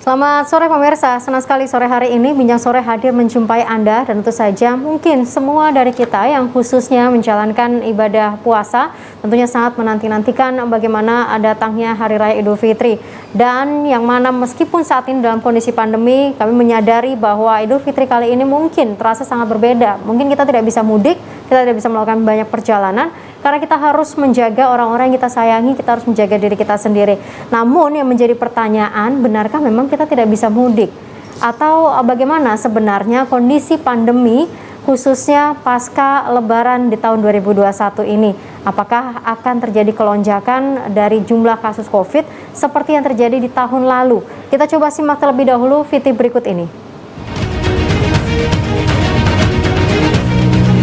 Selamat sore pemirsa, senang sekali sore hari ini Bincang Sore hadir menjumpai Anda dan tentu saja mungkin semua dari kita yang khususnya menjalankan ibadah puasa tentunya sangat menanti-nantikan bagaimana datangnya Hari Raya Idul Fitri, dan yang mana meskipun saat ini dalam kondisi pandemi kami menyadari bahwa Idul Fitri kali ini mungkin terasa sangat berbeda. Mungkin kita tidak bisa mudik, kita tidak bisa melakukan banyak perjalanan karena kita harus menjaga orang-orang yang kita sayangi, kita harus menjaga diri kita sendiri. Namun yang menjadi pertanyaan, benarkah memang kita tidak bisa mudik? Atau bagaimana sebenarnya kondisi pandemi khususnya pasca Lebaran di tahun 2021 ini? Apakah akan terjadi kelonjakan dari jumlah kasus COVID seperti yang terjadi di tahun lalu? Kita coba simak terlebih dahulu VT berikut ini.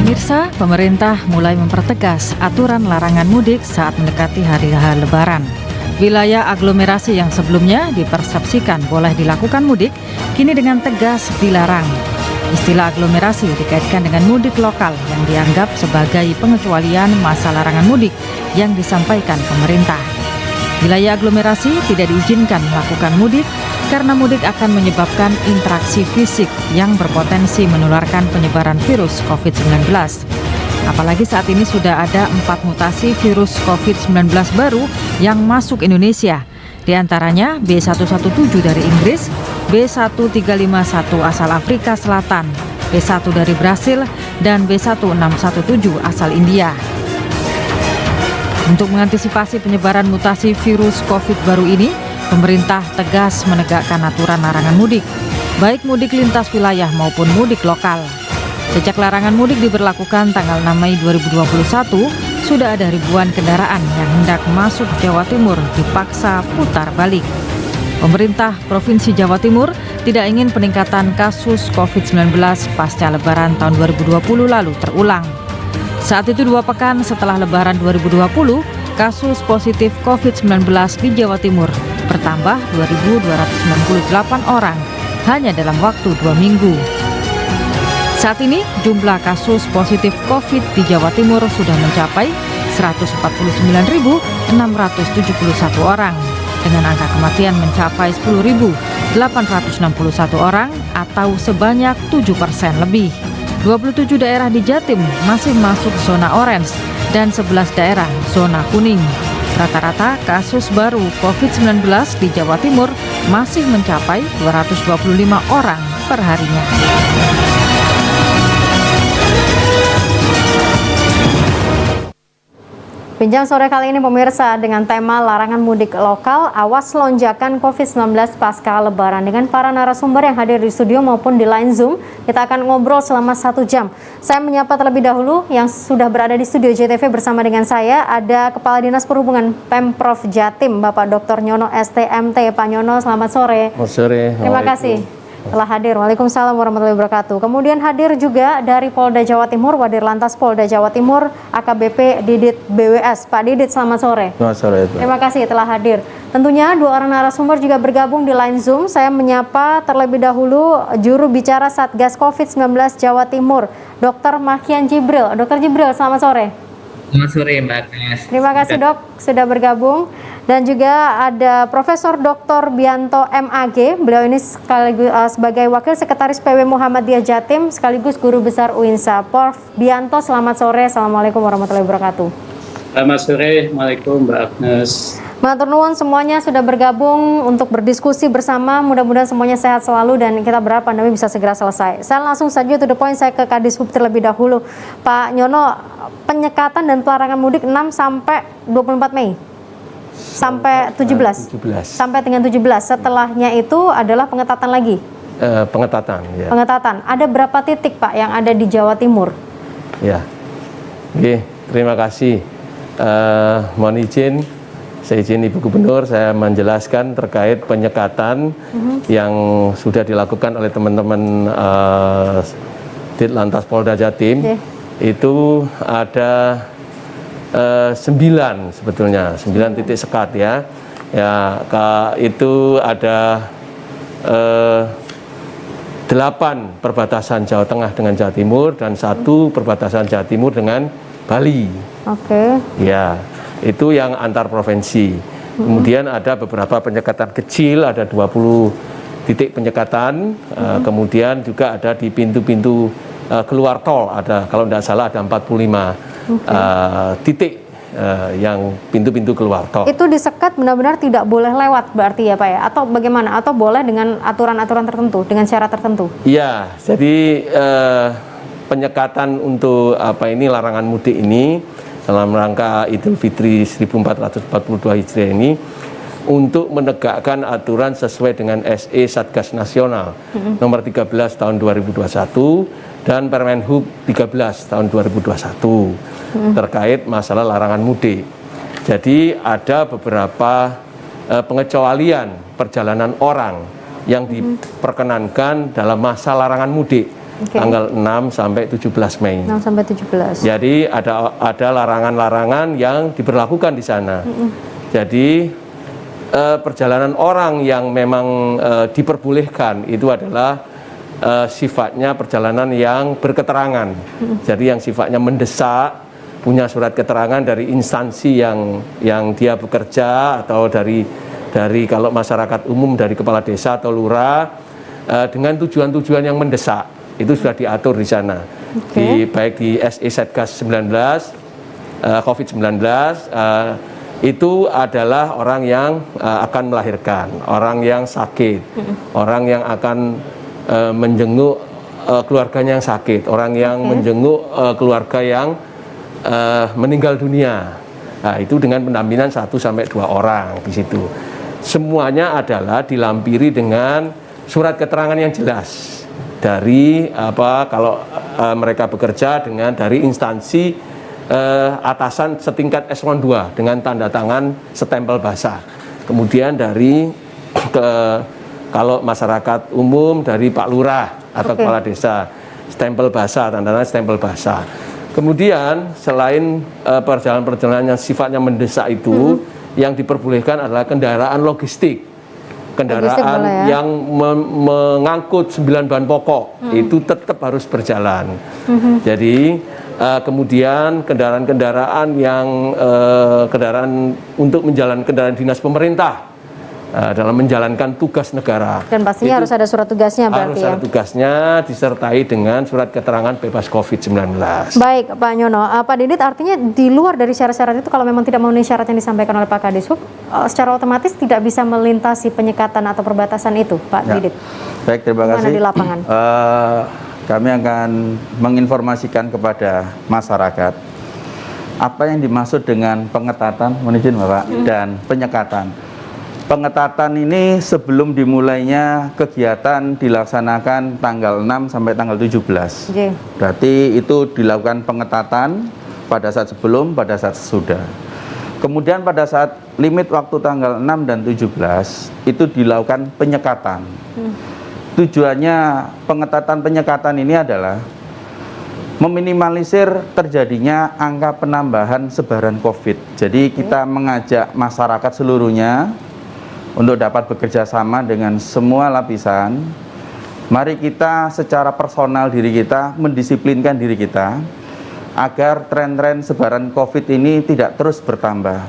Pemirsa, pemerintah mulai mempertegas aturan larangan mudik saat mendekati hari H Lebaran. Wilayah aglomerasi yang sebelumnya dipersepsikan boleh dilakukan mudik, kini dengan tegas dilarang. Istilah aglomerasi dikaitkan dengan mudik lokal yang dianggap sebagai pengecualian masa larangan mudik yang disampaikan pemerintah. Wilayah aglomerasi tidak diizinkan melakukan mudik karena mudik akan menyebabkan interaksi fisik yang berpotensi menularkan penyebaran virus COVID-19. Apalagi saat ini sudah ada 4 mutasi virus COVID-19 baru yang masuk Indonesia. Di antaranya B117 dari Inggris, B1351 asal Afrika Selatan, B1 dari Brasil, dan B1617 asal India. Untuk mengantisipasi penyebaran mutasi virus COVID baru ini, pemerintah tegas menegakkan aturan larangan mudik, baik mudik lintas wilayah maupun mudik lokal. Sejak larangan mudik diberlakukan tanggal 6 Mei 2021, sudah ada ribuan kendaraan yang hendak masuk Jawa Timur dipaksa putar balik. Pemerintah Provinsi Jawa Timur tidak ingin peningkatan kasus COVID-19 pasca Lebaran tahun 2020 lalu terulang. Saat itu 2 pekan setelah Lebaran 2020, kasus positif COVID-19 di Jawa Timur bertambah 2.298 orang hanya dalam waktu 2 minggu. Saat ini jumlah kasus positif COVID di Jawa Timur sudah mencapai 149.671 orang dengan angka kematian mencapai 10.861 orang atau sebanyak 7% lebih. 27 daerah di Jatim masih masuk zona orange dan 11 daerah zona kuning. Rata-rata kasus baru COVID-19 di Jawa Timur masih mencapai 225 orang per harinya. Bincang sore kali ini pemirsa dengan tema larangan mudik lokal, awas lonjakan COVID-19 pasca Lebaran, dengan para narasumber yang hadir di studio maupun di line Zoom. Kita akan ngobrol selama 1 jam. Saya menyapa terlebih dahulu yang sudah berada di studio JTV bersama dengan saya, ada Kepala Dinas Perhubungan Pemprov Jatim, Bapak Dr. Nyono STMT. Pak Nyono, selamat sore. Selamat sore. Terima kasih telah hadir. Waalaikumsalam warahmatullahi wabarakatuh. Kemudian hadir juga dari Polda Jawa Timur, Wadir Lantas Polda Jawa Timur, AKBP Didit BWS. Pak Didit, selamat sore. Selamat sore. Terima kasih telah hadir. Tentunya 2 orang narasumber juga bergabung di line Zoom. Saya menyapa terlebih dahulu juru bicara Satgas COVID-19 Jawa Timur, Dr. Makian Jibril. Dr. Jibril, selamat sore. Selamat sore Mbak Agnes. Terima kasih Dok sudah bergabung. Dan juga ada Profesor Dr. Bianto MAG, beliau ini sekaligus sebagai Wakil Sekretaris PW Muhammadiyah Jatim sekaligus Guru Besar UINSA. Prof. Bianto, selamat sore. Assalamualaikum warahmatullahi wabarakatuh. Selamat sore, Waalaikumsalam Mbak Agnes. Matur nuwun, semuanya sudah bergabung untuk berdiskusi bersama. Mudah-mudahan semuanya sehat selalu dan kita berharap pandemi bisa segera selesai. Saya langsung saja to the point, saya ke Kadishub terlebih dahulu. Pak Nyono, penyekatan dan pelarangan mudik 6 sampai 24 Mei. Sampai 17. Sampai dengan 17. Setelahnya itu adalah pengetatan lagi. Pengetatan, ya. Pengetatan. Ada berapa titik Pak yang ada di Jawa Timur? Ya. Oke, terima kasih. Mohon izin, saya izin Ibu Gubernur, saya menjelaskan terkait penyekatan yang sudah dilakukan oleh teman-teman Ditlantas Polda Jatim. Itu ada 9 sebetulnya, 9 titik sekat ya. Ya, itu ada 8 perbatasan Jawa Tengah dengan Jawa Timur dan 1 perbatasan Jawa Timur dengan Bali. Oke. Ya, itu yang antar provinsi. Kemudian ada beberapa penyekatan kecil, ada 20 titik penyekatan, kemudian juga ada di pintu-pintu keluar tol, ada kalau tidak salah ada 45 titik yang pintu-pintu keluar tol. Itu disekat benar-benar tidak boleh lewat berarti ya Pak ya? Atau bagaimana? Atau boleh dengan aturan-aturan tertentu, dengan syarat tertentu? Iya, jadi penyekatan untuk larangan mudik ini dalam rangka Idul Fitri 1442 Hijriah ini untuk menegakkan aturan sesuai dengan SE Satgas Nasional nomor 13 tahun 2021 dan Permenhub 13 tahun 2021 terkait masalah larangan mudik. Jadi ada beberapa pengecualian perjalanan orang yang diperkenankan dalam masa larangan mudik. Tanggal 6 sampai 17 Mei. 6 sampai 17. Jadi ada larangan-larangan yang diberlakukan di sana. Jadi perjalanan orang yang memang diperbolehkan itu adalah sifatnya perjalanan yang berketerangan. Jadi yang sifatnya mendesak, punya surat keterangan dari instansi yang dia bekerja atau dari kalau masyarakat umum dari kepala desa atau lurah dengan tujuan-tujuan yang mendesak. Itu sudah diatur di sana, baik di SE Satgas 19, COVID-19, itu adalah orang yang akan melahirkan, orang yang sakit, orang yang akan menjenguk keluarganya yang sakit, orang yang menjenguk keluarga yang meninggal dunia. Nah, itu dengan pendampingan 1 sampai 2 orang di situ. Semuanya adalah dilampiri dengan surat keterangan yang jelas. Dari kalau mereka bekerja dari instansi atasan setingkat eselon 2 dengan tanda tangan stempel basah. Kemudian kalau masyarakat umum dari Pak Lurah atau kepala desa stempel basah, tanda tangan stempel basah. Kemudian selain perjalanan-perjalanan yang sifatnya mendesak itu, yang diperbolehkan adalah kendaraan logistik. Kendaraan yang mengangkut 9 bahan pokok itu tetap harus berjalan. Jadi kemudian kendaraan-kendaraan yang kendaraan untuk menjalankan kendaraan dinas pemerintah dalam menjalankan tugas negara. Dan pastinya harus ada surat tugasnya berarti harus ada tugasnya disertai dengan surat keterangan bebas COVID-19. Baik Pak Nyono, Pak Didit, artinya di luar dari syarat-syarat itu kalau memang tidak memenuhi syarat yang disampaikan oleh Pak Kadishub, secara otomatis tidak bisa melintasi penyekatan atau perbatasan itu, Pak Didit. Baik, terima kasih. Di lapangan. Kami akan menginformasikan kepada masyarakat apa yang dimaksud dengan pengetatan, mohon izin Bapak, dan penyekatan. Pengetatan ini sebelum dimulainya kegiatan dilaksanakan tanggal 6 sampai tanggal 17. Berarti itu dilakukan pengetatan pada saat sebelum, pada saat sesudah. Kemudian pada saat limit waktu tanggal 6 dan 17 itu dilakukan penyekatan. Tujuannya pengetatan penyekatan ini adalah meminimalisir terjadinya angka penambahan sebaran COVID. Jadi kita mengajak masyarakat seluruhnya untuk dapat bekerja sama dengan semua lapisan. Mari kita secara personal diri kita mendisiplinkan diri kita agar tren-tren sebaran COVID ini tidak terus bertambah.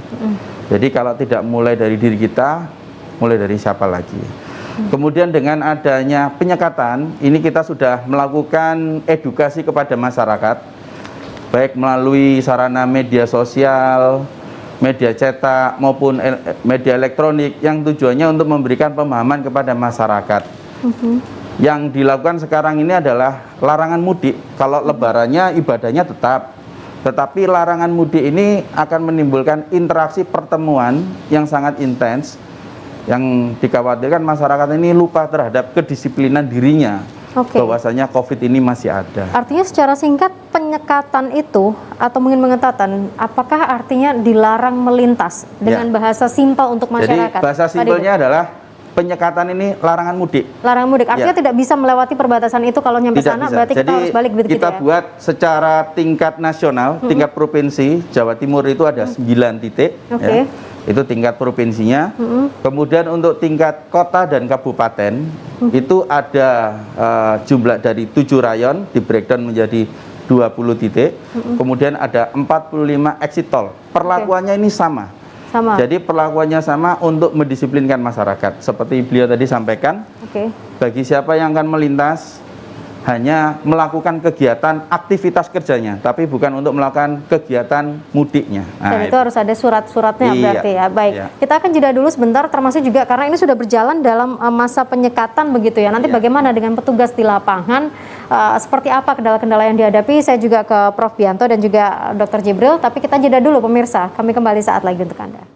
Jadi kalau tidak mulai dari diri kita, mulai dari siapa lagi? Kemudian dengan adanya penyekatan, ini kita sudah melakukan edukasi kepada masyarakat, baik melalui sarana media sosial, media cetak maupun media elektronik, yang tujuannya untuk memberikan pemahaman kepada masyarakat. Yang dilakukan sekarang ini adalah larangan mudik. Kalau lebarannya ibadahnya tetap, tetapi larangan mudik ini akan menimbulkan interaksi pertemuan yang sangat intens, yang dikhawatirkan masyarakat ini lupa terhadap kedisiplinan dirinya. Bahwasanya COVID ini masih ada. Artinya secara singkat penyekatan itu atau mungkin pengetatan, apakah artinya dilarang melintas dengan bahasa simpel untuk masyarakat? Jadi bahasa simpelnya adalah penyekatan ini larangan mudik. Larangan mudik, artinya tidak bisa melewati perbatasan itu kalau nyampe sana, berarti kita harus balik begitu kita buat secara tingkat nasional, tingkat provinsi. Jawa Timur itu ada 9 titik. Itu tingkat provinsinya. Kemudian untuk tingkat kota dan kabupaten itu ada jumlah dari 7 rayon di breakdown menjadi 20 titik. Kemudian ada 45 exit tol. Perlakuannya ini sama. Sama. Jadi perlakuannya sama untuk mendisiplinkan masyarakat. Seperti beliau tadi sampaikan, Oke. bagi siapa yang akan melintas hanya melakukan kegiatan aktivitas kerjanya, tapi bukan untuk melakukan kegiatan mudiknya. Dan itu harus ada surat-suratnya Iya, berarti ya. Baik, iya. kita akan jeda dulu sebentar, termasuk juga karena ini sudah berjalan dalam masa penyekatan begitu ya. Nanti Iya. bagaimana dengan petugas di lapangan, seperti apa kendala-kendala yang dihadapi, saya juga ke Prof. Bianto dan juga Dr. Jibril, tapi kita jeda dulu pemirsa, kami kembali saat lagi untuk Anda.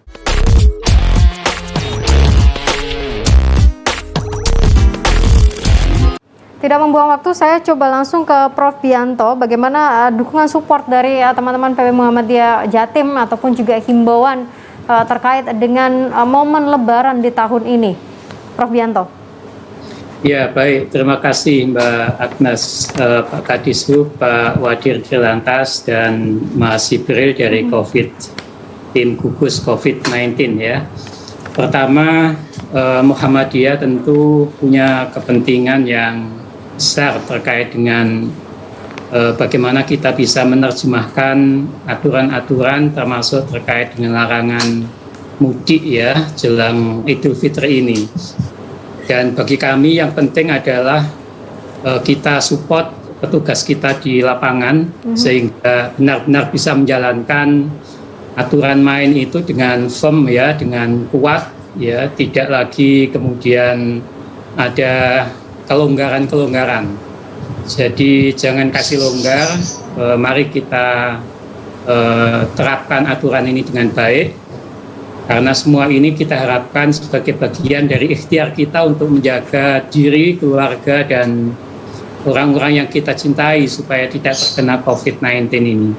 Tidak membuang waktu, saya coba langsung ke Prof. Bianto. Bagaimana dukungan support dari teman-teman PP Muhammadiyah Jatim ataupun juga himbauan terkait dengan momen Lebaran di tahun ini, Prof. Bianto? Ya, baik. Terima kasih Mbak Agnes, Pak Kadishub, Pak Wadir Dirlantas, dan Mas Jibril dari tim gugus COVID-19 ya. Pertama, Muhammadiyah tentu punya kepentingan yang besar terkait dengan bagaimana kita bisa menerjemahkan aturan-aturan termasuk terkait dengan larangan mudik ya jelang Idul Fitri ini. Dan bagi kami yang penting adalah kita support petugas kita di lapangan sehingga benar-benar bisa menjalankan aturan main itu dengan firm ya, dengan kuat ya, tidak lagi kemudian ada kelonggaran-kelonggaran. Jadi jangan kasih longgar, mari kita terapkan aturan ini dengan baik. Karena semua ini kita harapkan sebagai bagian dari ikhtiar kita untuk menjaga diri, keluarga, dan orang-orang yang kita cintai supaya tidak terkena COVID-19 ini.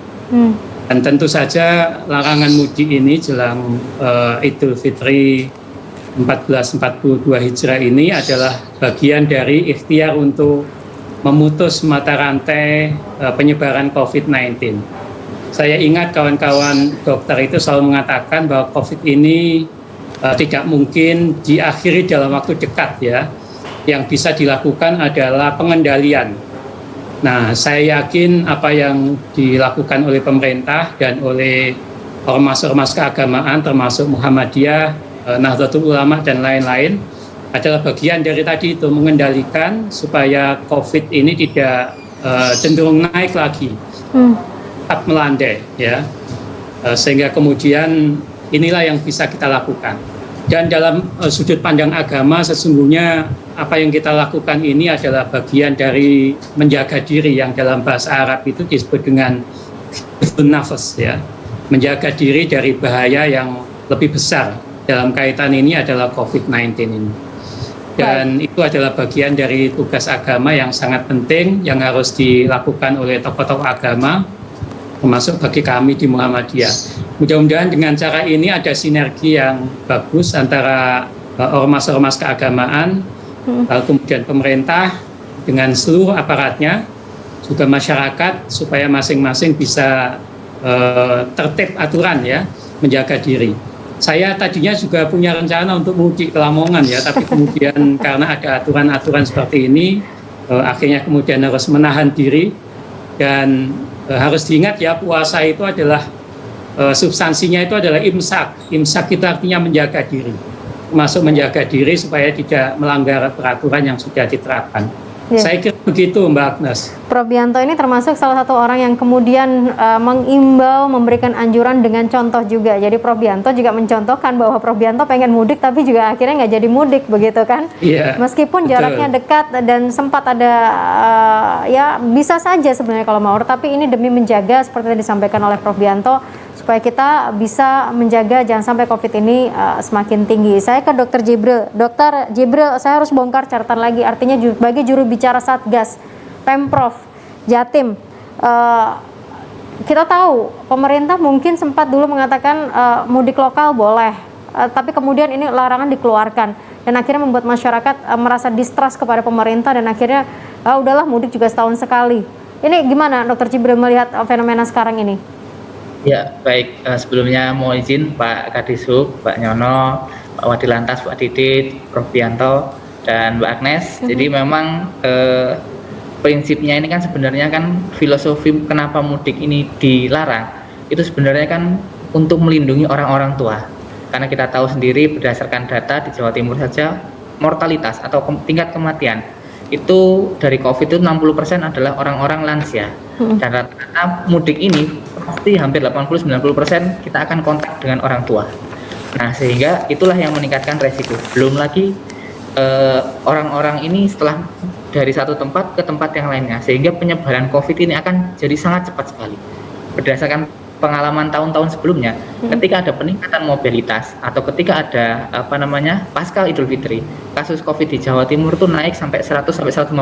Dan tentu saja larangan mudik ini jelang Idul Fitri 1442 Hijrah ini adalah bagian dari ikhtiar untuk memutus mata rantai penyebaran COVID-19. Saya ingat kawan-kawan dokter itu selalu mengatakan bahwa COVID ini tidak mungkin diakhiri dalam waktu dekat ya. Yang bisa dilakukan adalah pengendalian. Nah, saya yakin apa yang dilakukan oleh pemerintah dan oleh ormas-ormas keagamaan termasuk Muhammadiyah, Nahdlatul Ulama dan lain-lain adalah bagian dari tadi itu mengendalikan supaya COVID ini tidak cenderung naik lagi. Tetap melandai ya, sehingga kemudian inilah yang bisa kita lakukan. Dan dalam sudut pandang agama sesungguhnya apa yang kita lakukan ini adalah bagian dari menjaga diri yang dalam bahasa Arab itu disebut dengan nafas ya, menjaga diri dari bahaya yang lebih besar dalam kaitan ini adalah COVID-19 ini. Dan itu adalah bagian dari tugas agama yang sangat penting yang harus dilakukan oleh tokoh-tokoh agama termasuk bagi kami di Muhammadiyah. Mudah-mudahan dengan cara ini ada sinergi yang bagus antara ormas-ormas keagamaan, kemudian pemerintah dengan seluruh aparatnya, juga masyarakat supaya masing-masing bisa tertib aturan ya, menjaga diri. Saya tadinya juga punya rencana untuk mudik ke Lamongan ya, tapi kemudian karena ada aturan-aturan seperti ini, akhirnya kemudian harus menahan diri. Dan harus diingat ya, puasa itu adalah substansinya itu adalah imsak. Imsak itu artinya menjaga diri, termasuk menjaga diri supaya tidak melanggar peraturan yang sudah diterapkan. Saya kira begitu Mbak Agnes. Prof. Bianto ini termasuk salah satu orang yang kemudian mengimbau, memberikan anjuran dengan contoh juga. Jadi Prof. Bianto juga mencontohkan bahwa Prof. Bianto pengen mudik tapi juga akhirnya nggak jadi mudik begitu kan? Iya. Meskipun betul. jaraknya dekat dan sempat ada ya bisa saja sebenarnya kalau mau, tapi ini demi menjaga seperti yang disampaikan oleh Prof. Bianto supaya kita bisa menjaga jangan sampai COVID ini semakin tinggi. Saya ke Dr. Jibril. Dr. Jibril, saya harus bongkar catatan lagi. Artinya bagi juru bicara Satgas, Pemprov, Jatim, kita tahu pemerintah mungkin sempat dulu mengatakan mudik lokal boleh, tapi kemudian ini larangan dikeluarkan dan akhirnya membuat masyarakat merasa distrust kepada pemerintah dan akhirnya udahlah mudik juga setahun sekali. Ini gimana Dr. Jibril melihat fenomena sekarang ini? Ya, baik. Sebelumnya mau izin Pak Kadishub, Pak Nyono, Pak Wadilantas, Pak Didit, Prof. Bianto, dan Mbak Agnes. Jadi memang prinsipnya ini kan sebenarnya kan filosofi kenapa mudik ini dilarang, itu sebenarnya kan untuk melindungi orang-orang tua. Karena kita tahu sendiri berdasarkan data di Jawa Timur saja mortalitas atau tingkat kematian itu dari COVID itu 60% adalah orang-orang lansia. Dan rata-rata mudik ini pasti hampir 80-90% kita akan kontak dengan orang tua. Nah, sehingga itulah yang meningkatkan resiko. Belum lagi orang-orang ini setelah dari satu tempat ke tempat yang lainnya, sehingga penyebaran COVID ini akan jadi sangat cepat sekali. Berdasarkan pengalaman tahun-tahun sebelumnya, ketika ada peningkatan mobilitas atau ketika ada pasca Idul Fitri, kasus COVID di Jawa Timur tuh naik sampai 100-150%.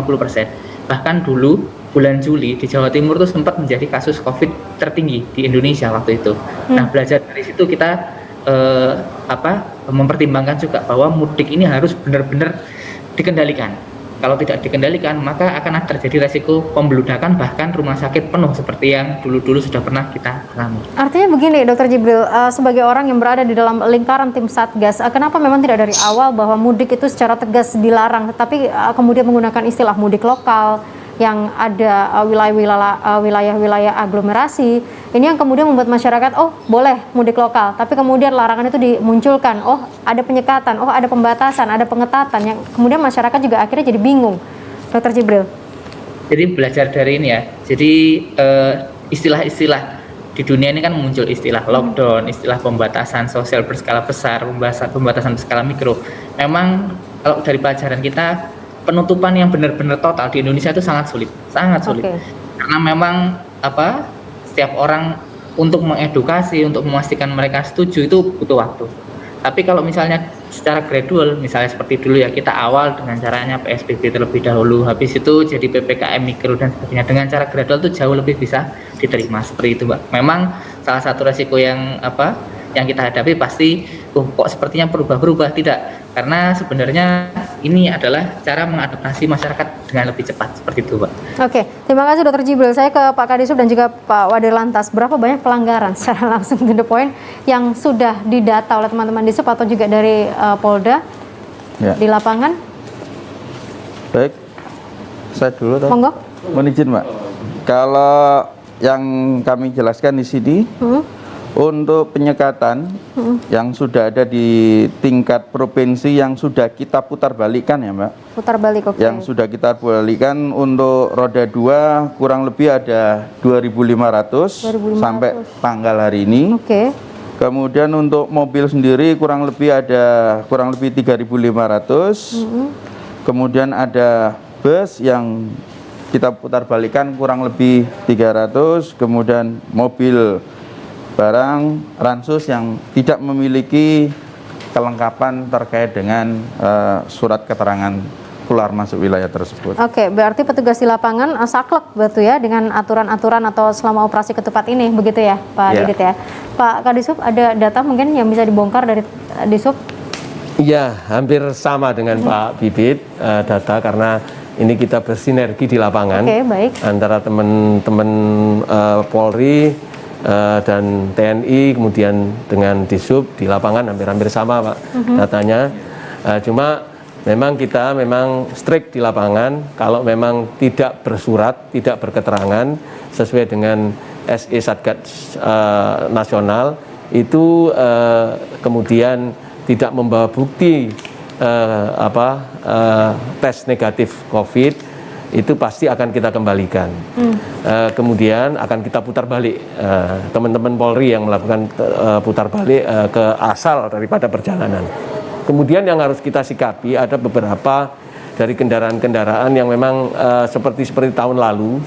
Bahkan dulu bulan Juli di Jawa Timur tuh sempat menjadi kasus COVID tertinggi di Indonesia waktu itu. Nah, belajar dari situ kita mempertimbangkan juga bahwa mudik ini harus benar-benar dikendalikan. Kalau tidak dikendalikan, maka akan terjadi resiko pembludakan, bahkan rumah sakit penuh seperti yang dulu-dulu sudah pernah kita alami. Artinya begini, Dr. Jibril, sebagai orang yang berada di dalam lingkaran tim Satgas, kenapa memang tidak dari awal bahwa mudik itu secara tegas dilarang, tetapi kemudian menggunakan istilah mudik lokal yang ada wilayah-wilayah aglomerasi, ini yang kemudian membuat masyarakat, oh boleh mudik lokal, tapi kemudian larangan itu dimunculkan, oh ada penyekatan, oh ada pembatasan, ada pengetatan, yang kemudian masyarakat juga akhirnya jadi bingung. Dr. Jibril. Jadi belajar dari ini ya, jadi istilah-istilah di dunia ini kan muncul istilah lockdown, istilah pembatasan sosial berskala besar, pembatasan berskala mikro. Memang kalau dari pelajaran kita, penutupan yang benar-benar total di Indonesia itu sangat sulit. Karena memang setiap orang untuk mengedukasi, untuk memastikan mereka setuju itu butuh waktu. Tapi kalau misalnya secara gradual, misalnya seperti dulu ya, kita awal dengan caranya PSBB terlebih dahulu, habis itu jadi PPKM mikro dan sebagainya, dengan cara gradual itu jauh lebih bisa diterima seperti itu, Mbak. Memang salah satu resiko yang kita hadapi pasti kok sepertinya berubah-berubah, tidak, karena sebenarnya ini adalah cara mengadaptasi masyarakat dengan lebih cepat seperti itu, Pak. Oke, terima kasih Dr. Jibril. Saya ke Pak Kadisub dan juga Pak Wadir Lantas. Berapa banyak pelanggaran secara langsung to the point yang sudah didata oleh teman-teman Disub atau juga dari Polda di lapangan? Baik, saya dulu. Monggo. Mohon izin, Mbak. Kalau yang kami jelaskan di sini, untuk penyekatan yang sudah ada di tingkat provinsi yang sudah kita putar balikan ya, Mbak. Putar balik, oke. Yang sudah kita balikan untuk roda 2 kurang lebih ada 2.500 sampai tanggal hari ini. Oke. Kemudian untuk mobil sendiri kurang lebih 3.500. Kemudian ada bus yang kita putar balikan kurang lebih 300. Kemudian mobil barang ransus yang tidak memiliki kelengkapan terkait dengan surat keterangan keluar masuk wilayah tersebut. Oke, berarti petugas di lapangan saklek betul ya dengan aturan-aturan atau selama operasi ketupat ini, begitu ya Pak Didit ya. Pak Kadisub, ada data mungkin yang bisa dibongkar dari Disub? Iya, hampir sama dengan Pak Bibit data, karena ini kita bersinergi di lapangan antara teman-teman Polri dan TNI, kemudian dengan Disub di lapangan hampir sama, Pak, datanya. Cuma memang kita strict di lapangan, kalau memang tidak bersurat, tidak berketerangan sesuai dengan SE Satgas Nasional, itu kemudian tidak membawa bukti tes negatif COVID, itu pasti akan kita kembalikan. Kemudian akan kita putar balik, teman-teman Polri yang melakukan putar balik ke asal daripada perjalanan. Kemudian yang harus kita sikapi, ada beberapa dari kendaraan-kendaraan yang memang seperti tahun lalu,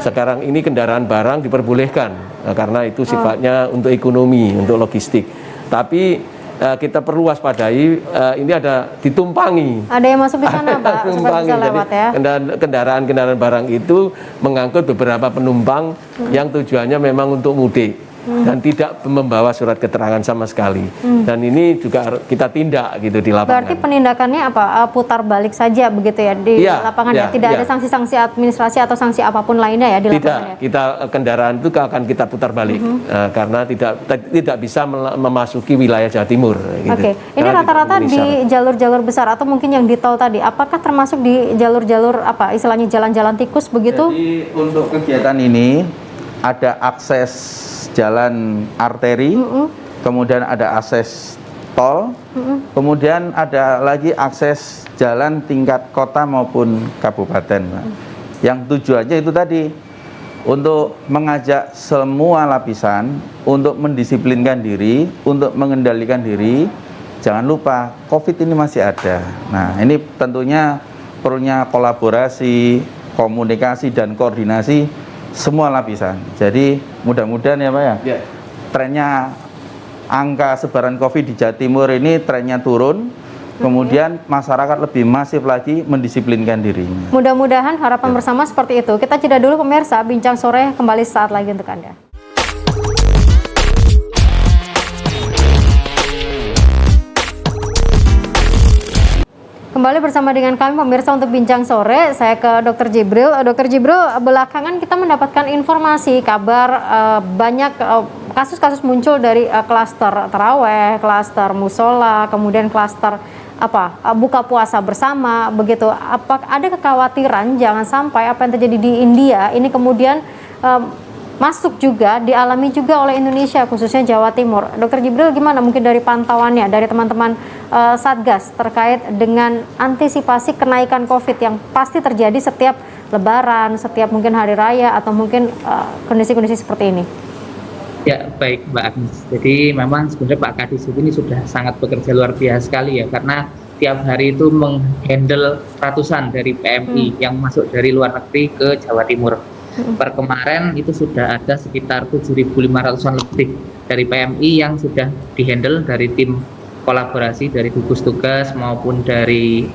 sekarang ini kendaraan barang diperbolehkan, karena itu sifatnya untuk ekonomi, untuk logistik. Tapi kita perlu waspadai, ini ada ditumpangi. Ada yang masuk di sana, Pak, supaya bisa lewat ya. Kendaraan-kendaraan barang itu mengangkut beberapa penumpang yang tujuannya memang untuk mudik dan tidak membawa surat keterangan sama sekali. Dan ini juga kita tindak gitu di lapangan. Berarti penindakannya apa? Putar balik saja begitu ya di lapangan ya? Tidak ada sanksi-sanksi administrasi atau sanksi apapun lainnya ya di lapangan? Tidak, kita kendaraan itu akan kita putar balik karena tidak bisa memasuki wilayah Jawa Timur. Gitu. Oke, ini rata-rata di jalur-jalur besar atau mungkin yang di tol tadi, apakah termasuk di jalur-jalur istilahnya jalan-jalan tikus begitu? Jadi untuk kegiatan ini ada akses jalan arteri, kemudian ada akses tol, kemudian ada lagi akses jalan tingkat kota maupun kabupaten, Mbak. Yang tujuannya itu tadi, untuk mengajak semua lapisan untuk mendisiplinkan diri, untuk mengendalikan diri. Jangan lupa, COVID ini masih ada. Nah, ini tentunya perlunya kolaborasi, komunikasi, dan koordinasi semua lapisan. Jadi mudah-mudahan ya Pak ya, trennya angka sebaran COVID di Jawa Timur ini trennya turun, kemudian masyarakat lebih masif lagi mendisiplinkan dirinya. Mudah-mudahan harapan bersama seperti itu. Kita jeda dulu pemirsa, Bincang Sore kembali saat lagi untuk Anda. Kembali bersama dengan kami pemirsa untuk Bincang Sore, saya ke Dr. Jibril. Dr. Jibril, belakangan kita mendapatkan informasi, kabar banyak kasus-kasus muncul dari klaster taraweh, klaster musola, kemudian klaster buka puasa bersama, begitu. Apa ada kekhawatiran jangan sampai apa yang terjadi di India ini kemudian masuk juga, dialami juga oleh Indonesia, khususnya Jawa Timur. Dr. Jibril, gimana mungkin dari pantauannya, dari teman-teman Satgas terkait dengan antisipasi kenaikan COVID yang pasti terjadi setiap Lebaran, setiap mungkin hari raya, atau mungkin kondisi-kondisi seperti ini? Ya, baik Mbak Agnes. Jadi memang sebenarnya Pak Kadisub ini sudah sangat bekerja luar biasa sekali ya, karena tiap hari itu menghandle ratusan dari PMI yang masuk dari luar negeri ke Jawa Timur. Per kemarin itu sudah ada sekitar 7.500-an lebih dari PMI yang sudah dihandle dari tim kolaborasi dari gugus tugas maupun dari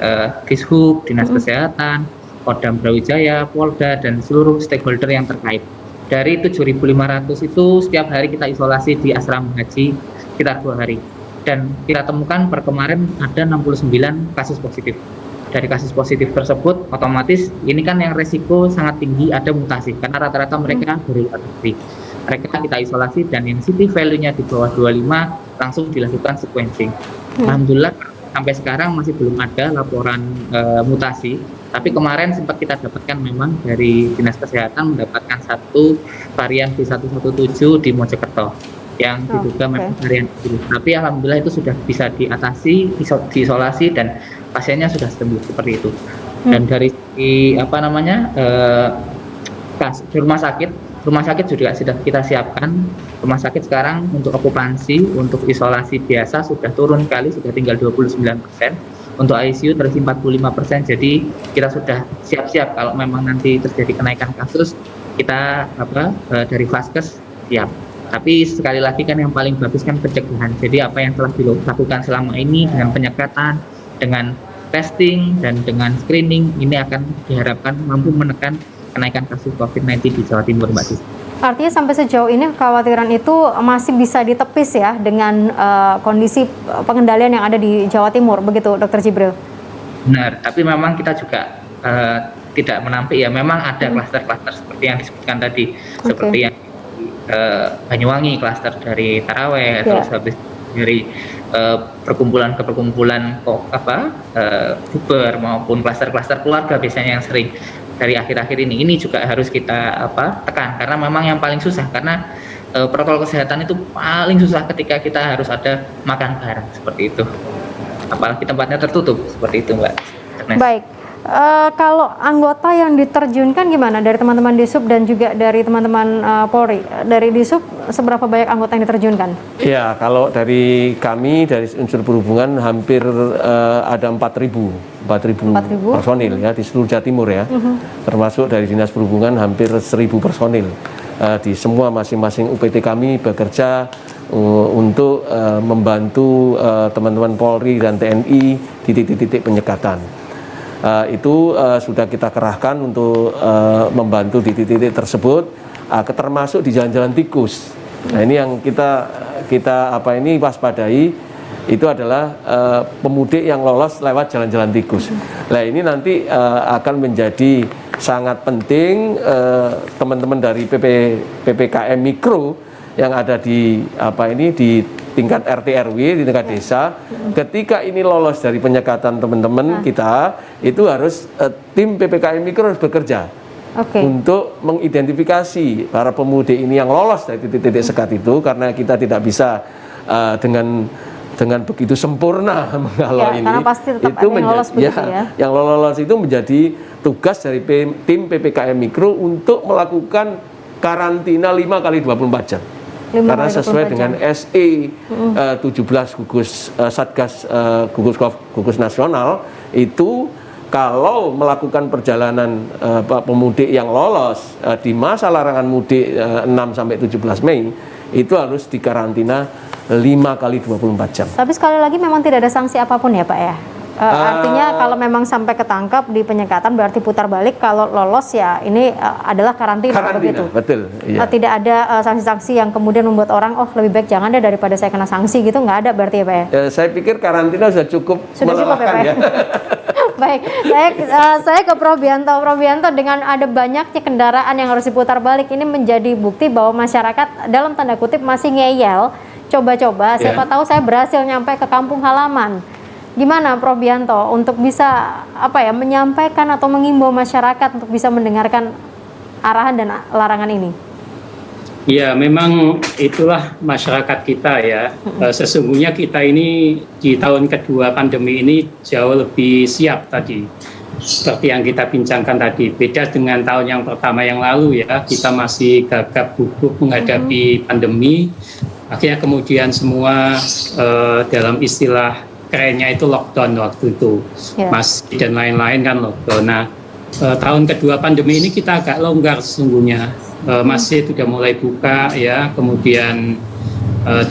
Dishub, Dinas Kesehatan, Kodam Brawijaya, Polda, dan seluruh stakeholder yang terkait. Dari 7.500 itu setiap hari kita isolasi di asrama haji sekitar 2 hari. Dan kita temukan per kemarin ada 69 kasus positif. Dari kasus positif tersebut, otomatis ini kan yang resiko sangat tinggi ada mutasi, karena rata-rata mereka dari luar negeri. Mereka kita isolasi dan yang CT value-nya di bawah 25 langsung dilakukan sequencing. Alhamdulillah sampai sekarang masih belum ada laporan mutasi, tapi kemarin sempat kita dapatkan memang dari Dinas Kesehatan mendapatkan satu varian B117 di Mojokerto yang diduga memang varian virus. Tapi alhamdulillah itu sudah bisa diatasi, diisolasi, dan pasiennya sudah sembuh seperti itu. Dan dari rumah sakit juga sudah kita siapkan. Rumah sakit sekarang untuk okupansi, untuk isolasi biasa sudah turun sekali, sudah tinggal 29%. Untuk ICU terisi 45%. Jadi kita sudah siap-siap kalau memang nanti terjadi kenaikan kasus, kita dari Vaskes siap. Tapi sekali lagi kan yang paling bagus kan pencegahan. Jadi apa yang telah dilakukan selama ini dengan penyekatan, dengan testing, dan dengan screening, ini akan diharapkan mampu menekan kenaikan kasus COVID-19 di Jawa Timur, Mbak Sis. Artinya sampai sejauh ini kekhawatiran itu masih bisa ditepis ya dengan kondisi pengendalian yang ada di Jawa Timur, begitu Dr. Jibril? Benar, tapi memang kita juga tidak menampik ya, memang ada klaster-klaster seperti yang disebutkan tadi, seperti yang Banyuwangi, klaster dari taraweh, terus habis dari perkumpulan ke perkumpulan buber maupun klaster-klaster keluarga biasanya yang sering dari akhir-akhir ini juga harus kita tekan, karena memang yang paling susah, karena protokol kesehatan itu paling susah ketika kita harus ada makan bareng seperti itu, apalagi tempatnya tertutup seperti itu, Mbak. Baik. Kalau anggota yang diterjunkan gimana dari teman-teman Dishub dan juga dari teman-teman Polri? Dari Dishub seberapa banyak anggota yang diterjunkan? Ya, kalau dari kami dari unsur perhubungan hampir ada 4.000 personil ya di seluruh Jawa Timur ya. Termasuk dari Dinas Perhubungan hampir 1.000 personil. Di semua masing-masing UPT kami bekerja untuk membantu teman-teman Polri dan TNI di titik-titik penyekatan. Itu sudah kita kerahkan untuk membantu di titik-titik tersebut, termasuk di jalan-jalan tikus. Nah, ini yang kita waspadai, itu adalah pemudik yang lolos lewat jalan-jalan tikus. Nah, ini nanti akan menjadi sangat penting teman-teman dari PPKM Mikro yang ada di di tingkat RT RW, di tingkat desa, ketika ini lolos dari penyekatan teman-teman kita, itu harus tim PPKM Mikro harus bekerja untuk mengidentifikasi para pemudik ini yang lolos dari titik-titik sekat itu, karena kita tidak bisa dengan dengan begitu sempurna menghalau ini, karena pasti tetap ada yang lolos begitu ya. Yang lolos itu menjadi tugas dari tim PPKM Mikro untuk melakukan karantina 5 kali 24 jam. Karena sesuai dengan SE 17 gugus Satgas gugus nasional itu, kalau melakukan perjalanan pemudik yang lolos di masa larangan mudik 6 sampai 17 Mei itu harus dikarantina 5 kali 24 jam. Tapi sekali lagi memang tidak ada sanksi apapun ya Pak ya? Artinya kalau memang sampai ketangkap di penyekatan berarti putar balik, kalau lolos ya ini adalah karantina begitu. Betul. Iya. Tidak ada sanksi-sanksi yang kemudian membuat orang lebih baik jangan deh daripada saya kena sanksi gitu, nggak ada berarti ya Pak ya? Saya pikir karantina sudah cukup melelahkan ya. Baik, saya ke Prof Bianto. Prof Bianto, dengan ada banyaknya kendaraan yang harus diputar balik ini menjadi bukti bahwa masyarakat dalam tanda kutip masih ngeyel, coba-coba. Siapa tahu saya berhasil nyampe ke kampung halaman. Gimana Prof Bianto untuk bisa menyampaikan atau mengimbau masyarakat untuk bisa mendengarkan arahan dan larangan ini? Ya, memang itulah masyarakat kita ya. Sesungguhnya kita ini di tahun kedua pandemi ini jauh lebih siap tadi. Seperti yang kita bincangkan tadi, beda dengan tahun yang pertama yang lalu ya, kita masih gagap gugup menghadapi pandemi. Akhirnya kemudian semua dalam istilah kerennya itu lockdown waktu itu, masih dan lain-lain kan lockdown. Nah, tahun kedua pandemi ini kita agak longgar sesungguhnya. Masjid sudah mulai buka ya, kemudian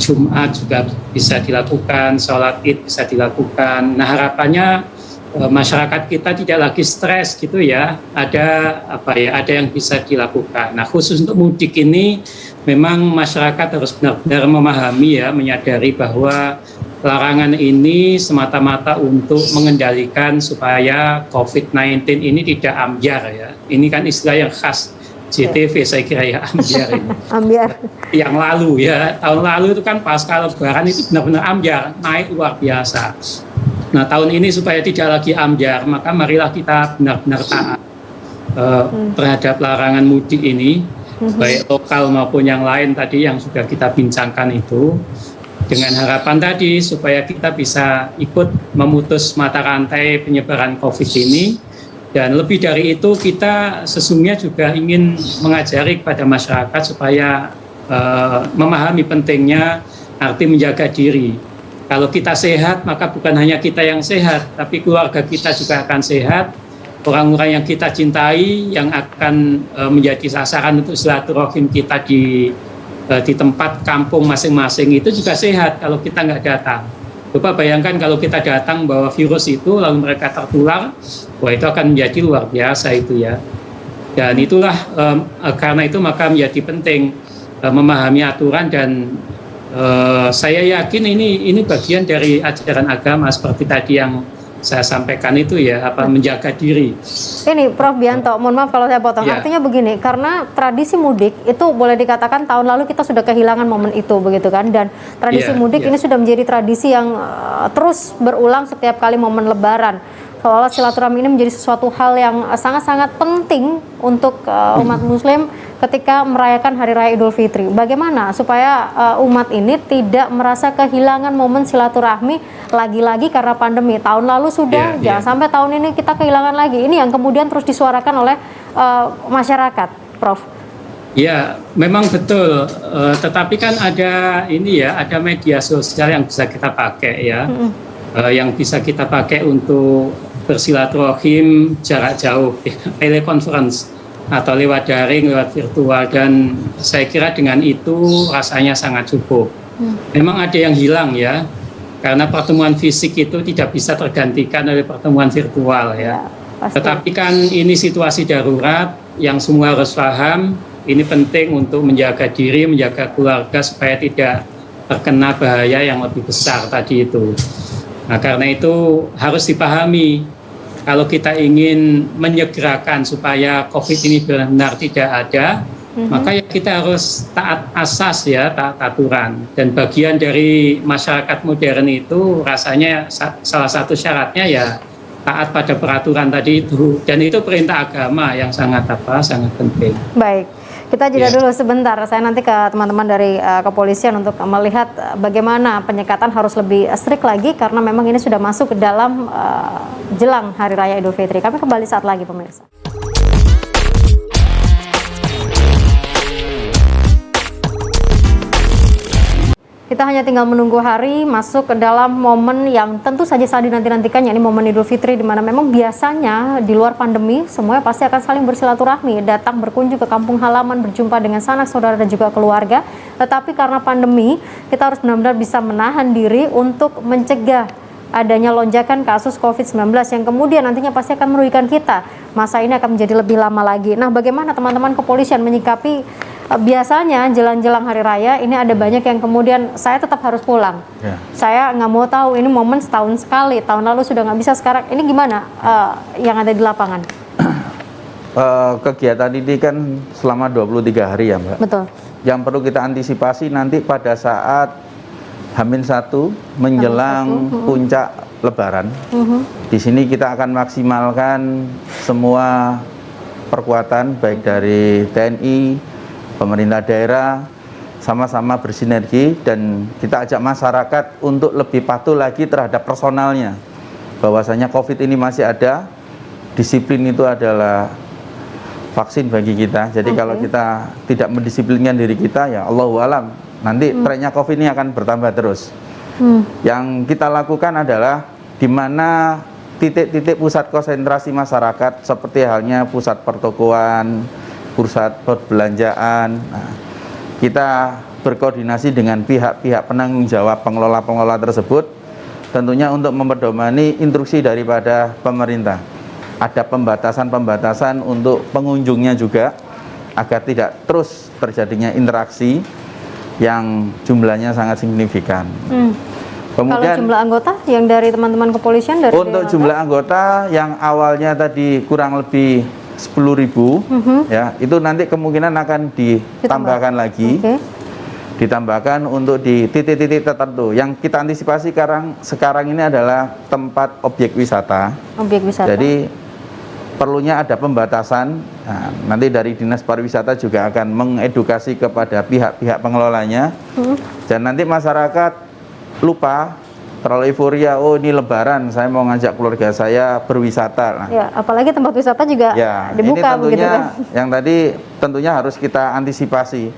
Jumat juga bisa dilakukan, sholat Id bisa dilakukan. Nah, harapannya masyarakat kita tidak lagi stres gitu ya, ada yang bisa dilakukan. Nah, khusus untuk mudik ini memang masyarakat harus benar-benar memahami ya, menyadari bahwa larangan ini semata-mata untuk mengendalikan supaya COVID-19 ini tidak ambyar ya. Ini kan istilah yang khas JTV saya kira ya, ambyar ini. Ambyar. Yang lalu ya, tahun lalu itu kan pasca lebaran itu benar-benar ambyar, naik luar biasa. Nah, tahun ini supaya tidak lagi ambyar, maka marilah kita benar-benar taat terhadap larangan mudik ini, baik lokal maupun yang lain tadi yang sudah kita bincangkan itu, dengan harapan tadi supaya kita bisa ikut memutus mata rantai penyebaran COVID ini. Dan lebih dari itu, kita sesungguhnya juga ingin mengajari kepada masyarakat supaya memahami pentingnya arti menjaga diri. Kalau kita sehat, maka bukan hanya kita yang sehat, tapi keluarga kita juga akan sehat. Orang-orang yang kita cintai, yang akan menjadi sasaran untuk silaturahim kita di tempat kampung masing-masing itu juga sehat kalau kita nggak datang. Coba bayangkan kalau kita datang bawa virus itu lalu mereka tertular, wah itu akan menjadi luar biasa itu ya. Dan itulah karena itu maka menjadi penting memahami aturan, dan saya yakin ini bagian dari ajaran agama seperti tadi yang saya sampaikan itu ya, menjaga diri. Ini Prof Bianto, mohon maaf kalau saya potong. Ya. Artinya begini, karena tradisi mudik itu boleh dikatakan tahun lalu kita sudah kehilangan momen itu begitu kan, dan tradisi mudik ini sudah menjadi tradisi yang terus berulang setiap kali momen lebaran. Seolah silaturahmi ini menjadi sesuatu hal yang sangat-sangat penting untuk umat muslim ketika merayakan Hari Raya Idul Fitri. Bagaimana supaya umat ini tidak merasa kehilangan momen silaturahmi lagi-lagi karena pandemi. Tahun lalu sudah, jangan sampai tahun ini kita kehilangan lagi. Ini yang kemudian terus disuarakan oleh masyarakat, Prof. Ya, memang betul. Tetapi kan ada ada media sosial yang bisa kita pakai ya. Yang bisa kita pakai untuk bersilaturahim jarak jauh, teleconference atau lewat daring, lewat virtual, dan saya kira dengan itu rasanya sangat cukup. Memang ada yang hilang ya, karena pertemuan fisik itu tidak bisa tergantikan oleh pertemuan virtual ya. Tetapi kan ini situasi darurat yang semua harus paham, ini penting untuk menjaga diri, menjaga keluarga supaya tidak terkena bahaya yang lebih besar tadi itu. Nah, karena itu harus dipahami, kalau kita ingin menyegerakan supaya COVID ini benar-benar tidak ada, maka ya kita harus taat asas ya, taat aturan. Dan bagian dari masyarakat modern itu rasanya salah satu syaratnya ya taat pada peraturan tadi itu. Dan itu perintah agama yang sangat penting. Baik. Kita jeda Ya. dulu sebentar. Saya nanti ke teman-teman dari kepolisian untuk melihat bagaimana penyekatan harus lebih strict lagi karena memang ini sudah masuk ke dalam jelang Hari Raya Idul Fitri. Kami kembali saat lagi pemirsa. Kita hanya tinggal menunggu hari masuk ke dalam momen yang tentu saja sangat dinanti-nantikan, yakni momen Idul Fitri, di mana memang biasanya di luar pandemi semuanya pasti akan saling bersilaturahmi, datang berkunjung ke kampung halaman, berjumpa dengan sanak saudara dan juga keluarga. Tetapi karena pandemi, kita harus benar-benar bisa menahan diri untuk mencegah adanya lonjakan kasus COVID-19 yang kemudian nantinya pasti akan merugikan kita. Masa ini akan menjadi lebih lama lagi. Nah, bagaimana teman-teman kepolisian menyikapi biasanya jelang-jelang hari raya ini ada banyak yang kemudian saya tetap harus pulang. Ya. Saya nggak mau tahu, ini momen setahun sekali, tahun lalu sudah nggak bisa, sekarang ini gimana yang ada di lapangan? Kegiatan ini kan selama 23 hari ya Mbak. Betul. Yang perlu kita antisipasi nanti pada saat H-1 menjelang puncak Lebaran. Di sini kita akan maksimalkan semua perkuatan baik dari TNI, pemerintah daerah, sama-sama bersinergi dan kita ajak masyarakat untuk lebih patuh lagi terhadap personalnya. Bahwasanya COVID ini masih ada, disiplin itu adalah vaksin bagi kita. Jadi kalau kita tidak mendisiplinkan diri kita, ya Allahu alam, nanti trennya COVID ini akan bertambah terus. Yang kita lakukan adalah di mana titik-titik pusat konsentrasi masyarakat seperti halnya pusat pertokoan, pusat perbelanjaan. Nah, kita berkoordinasi dengan pihak-pihak penanggung jawab pengelola-pengelola tersebut tentunya untuk memperdomani instruksi daripada pemerintah. Ada pembatasan-pembatasan untuk pengunjungnya juga agar tidak terus terjadinya interaksi yang jumlahnya sangat signifikan. Kalau Kemudian jumlah anggota yang dari teman-teman kepolisian dari untuk jumlah anggota yang awalnya tadi kurang lebih 10.000 ya, itu nanti kemungkinan akan ditambahkan lagi. Ditambahkan untuk di titik-titik tertentu. Yang kita antisipasi sekarang ini adalah tempat objek wisata. Objek wisata. Jadi perlunya ada pembatasan. Nah, nanti dari Dinas Pariwisata juga akan mengedukasi kepada pihak-pihak pengelolanya. Dan nanti masyarakat lupa, terlalu euforia, oh ini Lebaran, saya mau ngajak keluarga saya berwisata. Nah, ya, apalagi tempat wisata juga ya, dibuka ini tentunya, begitu kan. yang tadi tentunya harus kita antisipasi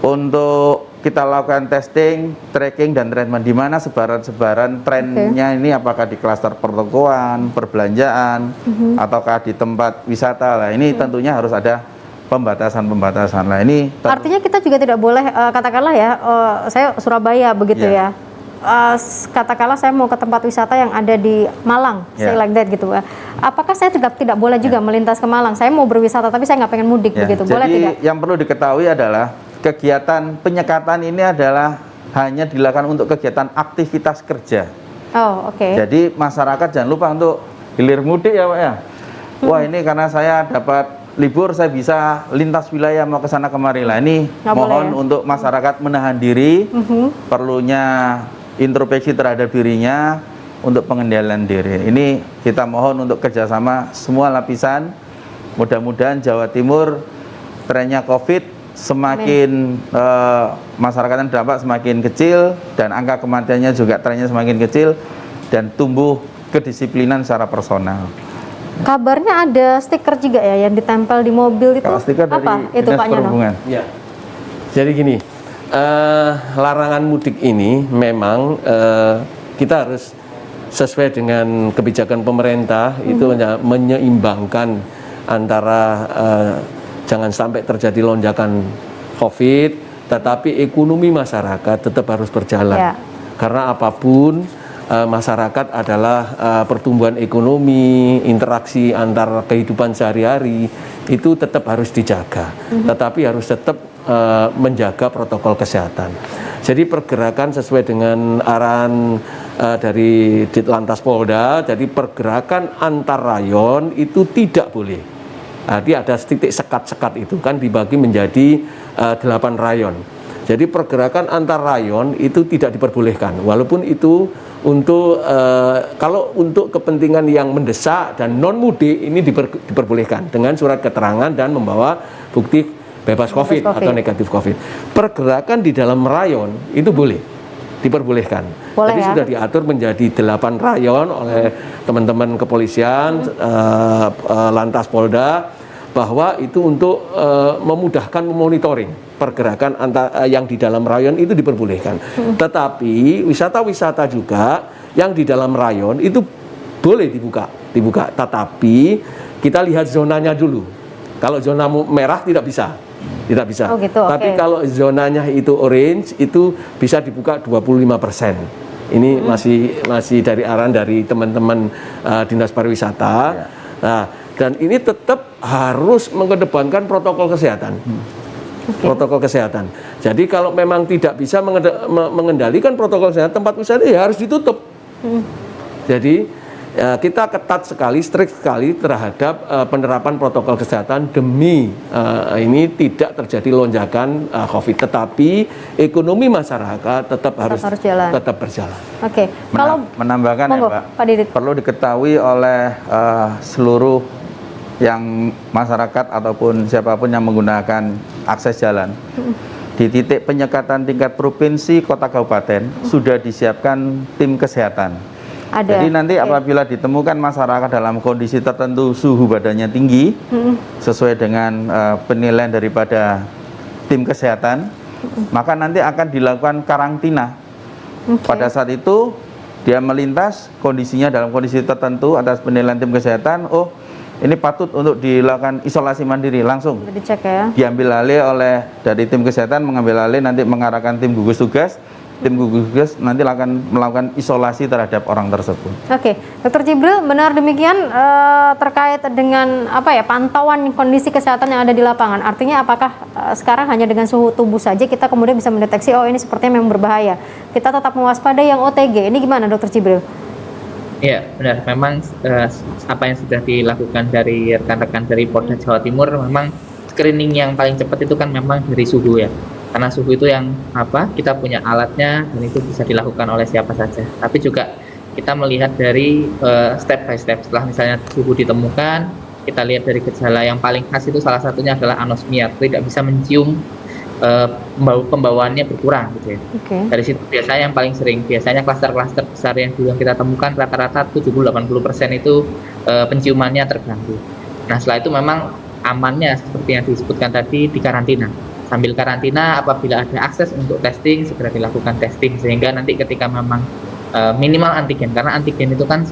untuk kita lakukan testing, tracking dan treatment di mana sebaran-sebaran trennya ini apakah di klaster pertokoan, perbelanjaan, ataukah di tempat wisata. Lah ini tentunya harus ada pembatasan-pembatasan. Lah ini artinya kita juga tidak boleh katakanlah ya, saya Surabaya begitu ya. Katakanlah saya mau ke tempat wisata yang ada di Malang, say like that gitu. Apakah saya tidak boleh juga melintas ke Malang? Saya mau berwisata tapi saya nggak pengen mudik begitu. Boleh jadi, tidak? yang perlu diketahui adalah kegiatan penyekatan ini adalah hanya dilakukan untuk kegiatan aktivitas kerja. Oh, oke. Jadi masyarakat jangan lupa untuk hilir mudik ya Pak ya. Wah ini karena saya dapat libur saya bisa lintas wilayah mau ke sana kemari. Lah ini mohon untuk masyarakat menahan diri, perlunya introspeksi terhadap dirinya untuk pengendalian diri. Ini kita mohon untuk kerjasama semua lapisan. Mudah-mudahan Jawa Timur trennya COVID semakin masyarakat yang terdampak semakin kecil dan angka kematiannya juga trennya semakin kecil dan tumbuh kedisiplinan secara personal. Kabarnya ada stiker juga ya yang ditempel di mobil itu. Kalau stiker dari apa itu Dinas Pak Nyono? Perhubungan. Ya. Jadi gini, larangan mudik ini memang kita harus sesuai dengan kebijakan pemerintah itu menyeimbangkan antara jangan sampai terjadi lonjakan COVID, tetapi ekonomi masyarakat tetap harus berjalan. Ya. Karena apapun masyarakat adalah pertumbuhan ekonomi, interaksi antar kehidupan sehari-hari itu tetap harus dijaga. Tetapi harus tetap menjaga protokol kesehatan. Jadi pergerakan sesuai dengan arahan dari Ditlantas Polda, jadi pergerakan antar rayon itu tidak boleh. Jadi ada titik sekat-sekat itu kan dibagi menjadi 8 rayon. Jadi pergerakan antar rayon itu tidak diperbolehkan. Walaupun itu untuk kalau untuk kepentingan yang mendesak dan non mudik ini diperbolehkan dengan surat keterangan dan membawa bukti bebas COVID atau negatif COVID. Pergerakan di dalam rayon itu boleh, diperbolehkan. Boleh, jadi ya? sudah diatur menjadi 8 rayon oleh teman-teman kepolisian, Lantas Polda, bahwa itu untuk memudahkan monitoring pergerakan yang di dalam rayon itu diperbolehkan. Tetapi wisata-wisata juga yang di dalam rayon itu boleh dibuka. Tetapi kita lihat zonanya dulu. Kalau zona merah tidak bisa. Oh gitu, Tapi kalau zonanya itu orange itu bisa dibuka 25%. Ini masih dari arahan dari teman-teman Dinas Pariwisata. Nah, dan ini tetap harus mengedepankan protokol kesehatan. Protokol kesehatan. Jadi kalau memang tidak bisa mengendalikan protokol kesehatan, tempat wisata ya harus ditutup. Jadi kita ketat sekali, strict sekali terhadap penerapan protokol kesehatan demi ini tidak terjadi lonjakan COVID. Tetapi ekonomi masyarakat tetap harus berjalan. Oke. Kalau menambahkan ya Pak, Pak Didit, perlu diketahui oleh seluruh yang masyarakat ataupun siapapun yang menggunakan akses jalan. Di titik penyekatan tingkat provinsi, kota, kabupaten sudah disiapkan tim kesehatan. Jadi nanti apabila ditemukan masyarakat dalam kondisi tertentu suhu badannya tinggi, sesuai dengan penilaian daripada tim kesehatan, maka nanti akan dilakukan karantina. Pada saat itu dia melintas, kondisinya dalam kondisi tertentu atas penilaian tim kesehatan, oh ini patut untuk dilakukan isolasi mandiri, langsung dicek ya. diambil alih oleh dari tim kesehatan, mengambil alih, nanti mengarahkan tim gugus tugas. Tim gugus tugas nanti akan melakukan isolasi terhadap orang tersebut. Oke, Dr. Jibril, benar demikian terkait dengan pantauan kondisi kesehatan yang ada di lapangan. Artinya apakah sekarang hanya dengan suhu tubuh saja kita kemudian bisa mendeteksi oh ini sepertinya memang berbahaya. Kita tetap mewaspadai yang OTG. Ini gimana, Dr. Jibril? Iya, benar. Memang apa yang sudah dilakukan dari rekan-rekan dari Polda Jawa Timur, memang screening yang paling cepat itu kan memang dari suhu ya. Karena suhu itu yang kita punya alatnya dan itu bisa dilakukan oleh siapa saja. Tapi juga kita melihat dari step by step. Setelah misalnya suhu ditemukan, kita lihat dari gejala yang paling khas itu salah satunya adalah anosmia, tidak bisa mencium, pembawaannya berkurang gitu ya. Dari situ biasanya yang paling sering, biasanya klaster-klaster besar yang juga kita temukan rata-rata 70-80% itu penciumannya terganggu. Nah setelah itu memang amannya seperti yang disebutkan tadi di karantina. Sambil karantina, apabila ada akses untuk testing, segera dilakukan testing sehingga nanti ketika memang minimal antigen, karena antigen itu kan